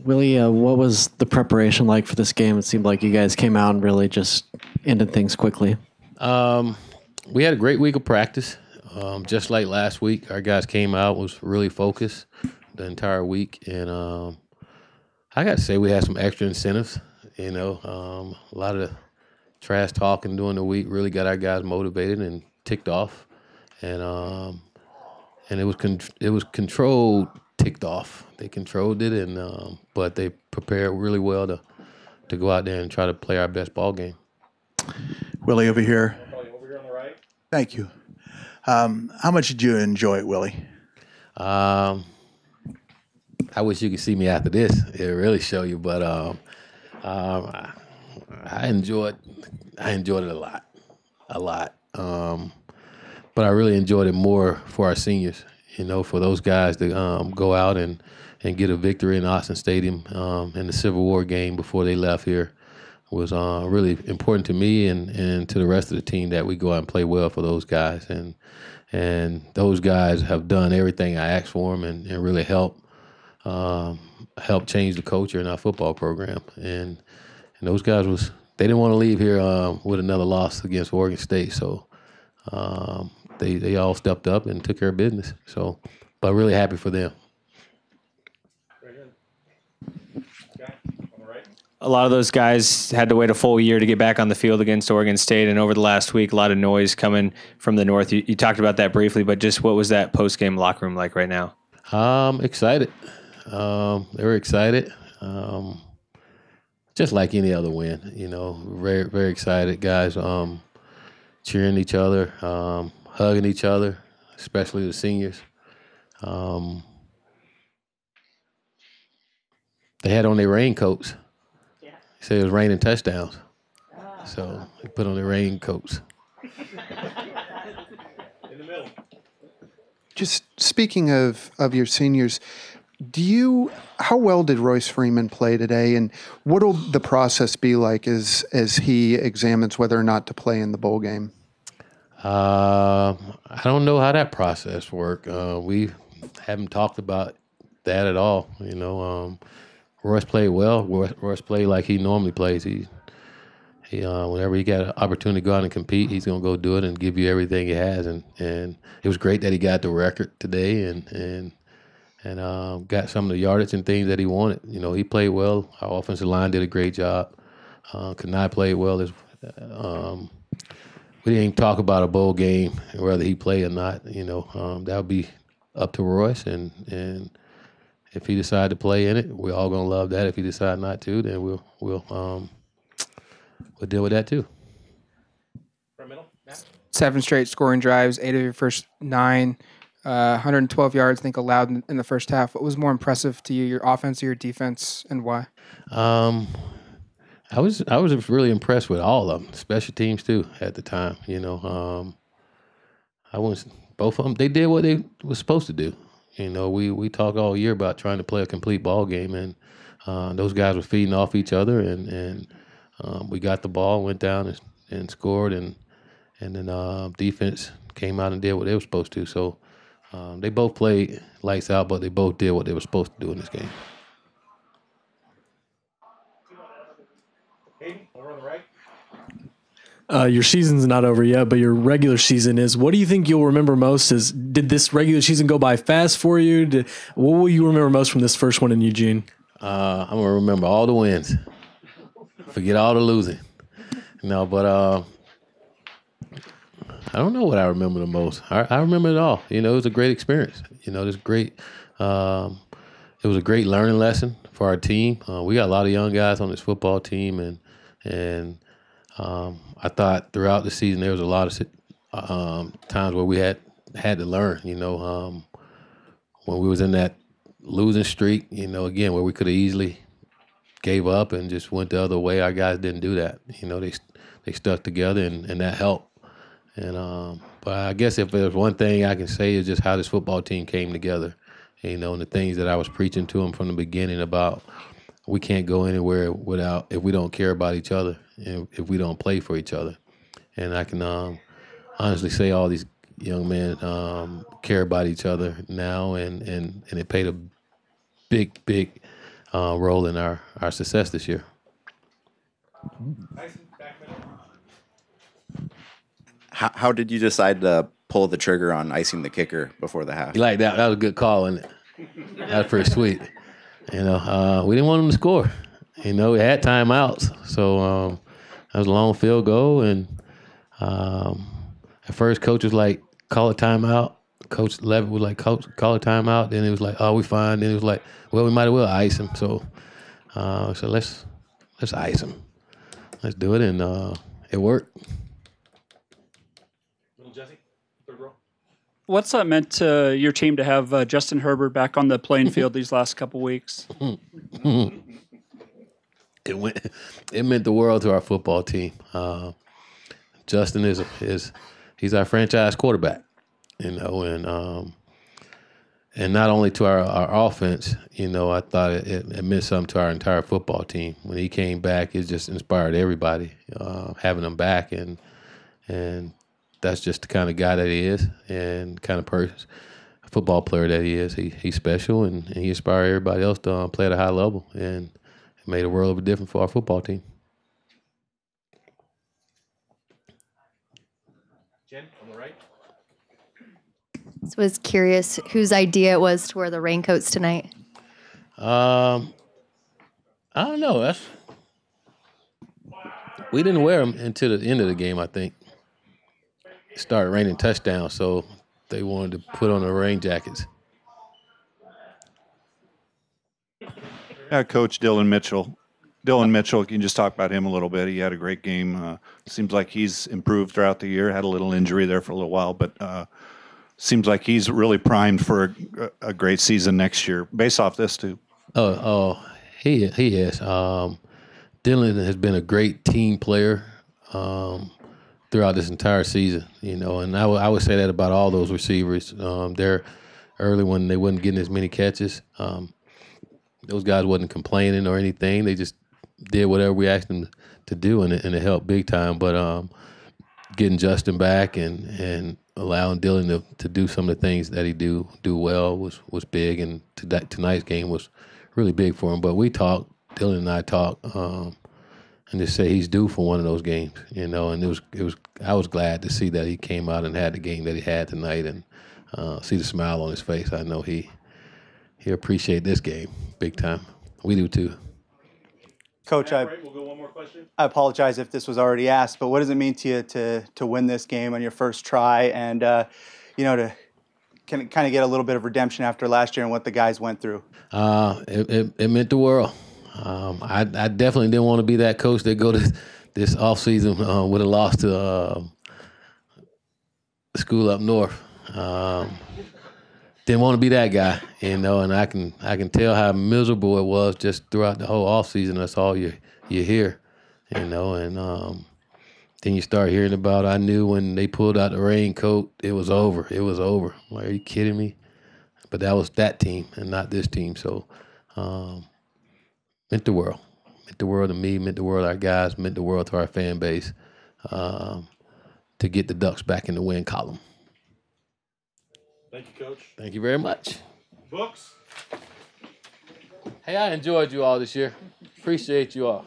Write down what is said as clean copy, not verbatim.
Willie, what was the preparation like for this game? It seemed like you guys came out and really just ended things quickly. Um, we had a great week of practice. Just like last week, our guys came out, was really focused the entire week. And I got to say we had some extra incentives. A lot of trash talking during the week really got our guys motivated and ticked off. And it was controlled, ticked off. They controlled it, and but they prepared really well to go out there and try to play our best ball game. Willie, over here. Over here on the right. Thank you. How much did you enjoy it, Willie? I wish you could see me after this. It really show you, but I enjoyed it a lot. But I really enjoyed it more for our seniors. For those guys to go out and get a victory in Austin Stadium in the Civil War game before they left here was really important to me and to the rest of the team that we go out and play well for those guys. And those guys have done everything I asked for them and really help change the culture in our football program. And those guys they didn't want to leave here with another loss against Oregon State. So they all stepped up and took care of business. So, but really happy for them. A lot of those guys had to wait a full year to get back on the field against Oregon State, and over the last week, a lot of noise coming from the north. You talked about that briefly, but just what was that post-game locker room like right now? Excited. They were excited. Just like any other win, very, very excited. Guys cheering each other, hugging each other, especially the seniors. They had on their raincoats. They said it was raining touchdowns. So they put on their raincoats. In the middle. Just speaking of your seniors, how well did Royce Freeman play today, and what'll the process be like as he examines whether or not to play in the bowl game? I don't know how that process worked. We haven't talked about that at all. Royce played well. Royce played like he normally plays. He whenever he got an opportunity to go out and compete, he's gonna go do it and give you everything he has. And it was great that he got the record today and got some of the yardage and things that he wanted. He played well. Our offensive line did a great job. Kanai played well. We didn't even talk about a bowl game, whether he played or not. That would be up to Royce, and if he decided to play in it, we're all gonna love that. If he decide not to, then we'll deal with that too. Front middle. Matt. 7 straight scoring drives, 8 of your first 9, 112 yards, I think, allowed in the first half. What was more impressive to you, your offense or your defense, and why? I was really impressed with all of them, special teams too at the time. Both of them. They did what they were supposed to do. We talk all year about trying to play a complete ball game, and those guys were feeding off each other, and we got the ball, went down and scored, and then defense came out and did what they were supposed to. So they both played lights out, but they both did what they were supposed to do in this game. Over on the right. Your season's not over yet, but your regular season is. What do you think you'll remember most? Did this regular season go by fast for you? What will you remember most from this first one in Eugene? I'm going to remember all the wins. Forget all the losing. No, but I don't know what I remember the most. I remember it all. It was a great experience. It was great. It was a great learning lesson for our team. We got a lot of young guys on this football team, and I thought throughout the season there was a lot of times where we had to learn. When we was in that losing streak, again where we could have easily gave up and just went the other way. Our guys didn't do that. They stuck together, and that helped. But I guess if there's one thing I can say is just how this football team came together. And the things that I was preaching to them from the beginning about we can't go anywhere if we don't care about each other and if we don't play for each other. And I can honestly say all these young men care about each other now, and it played a big role in our success this year. How did you decide to pull the trigger on icing the kicker before the half? You like that? That was a good call, wasn't it? That was pretty sweet. We didn't want him to score. We had timeouts, so that was a long field goal. And at first, coach was like, "Call a timeout." Coach Levitt was like, "Coach, call a timeout." Then it was like, "Oh, we fine." Then it was like, "Well, we might as well ice him." So let's ice him. Let's do it, and it worked. Little Jesse, third row. What's that meant to your team to have Justin Herbert back on the playing field these last couple weeks? It meant the world to our football team. Justin he's our franchise quarterback, and not only to our offense. I thought it meant something to our entire football team. When he came back, it just inspired everybody having him back, and that's just the kind of guy that he is, and kind of football player that he is. He's special, and he inspired everybody else to play at a high level, and it made a world of a difference for our football team. Jen, on the right. So I was curious whose idea it was to wear the raincoats tonight. I don't know. We didn't wear them until the end of the game, I think. It started raining touchdowns, so they wanted to put on the rain jackets. Coach Dylan Mitchell. Dylan Mitchell, can you just talk about him a little bit? He had a great game. Seems like he's improved throughout the year. Had a little injury there for a little while, but seems like he's really primed for a great season next year based off this too. He is. Dylan has been a great team player throughout this entire season, and I would say that about all those receivers. They're early when they wasn't getting as many catches. Those guys wasn't complaining or anything. They just did whatever we asked them to do, and it helped big time. But getting Justin back and allowing Dylan to do some of the things that he do well was big, and tonight's game was really big for him. But Dylan and I talked, and just say he's due for one of those games, and I was glad to see that he came out and had the game that he had tonight, and see the smile on his face. I know he appreciate this game big time. We do too. Coach, We'll go one more question. I apologize if this was already asked, but what does it mean to you to win this game on your first try, and to kind of get a little bit of redemption after last year and what the guys went through? It meant the world. I definitely didn't want to be that coach that go to this offseason with a loss to the school up north. Didn't want to be that guy, and I can tell how miserable it was just throughout the whole offseason. That's all you hear, and then you start hearing about. I knew when they pulled out the raincoat, it was over. It was over. Like, are you kidding me? But that was that team and not this team. So, meant the world. Meant the world to me. Meant the world to our guys. Meant the world to our fan base. To get the Ducks back in the win column. Thank you, Coach. Thank you very much. Books. Hey, I enjoyed you all this year. Appreciate you all.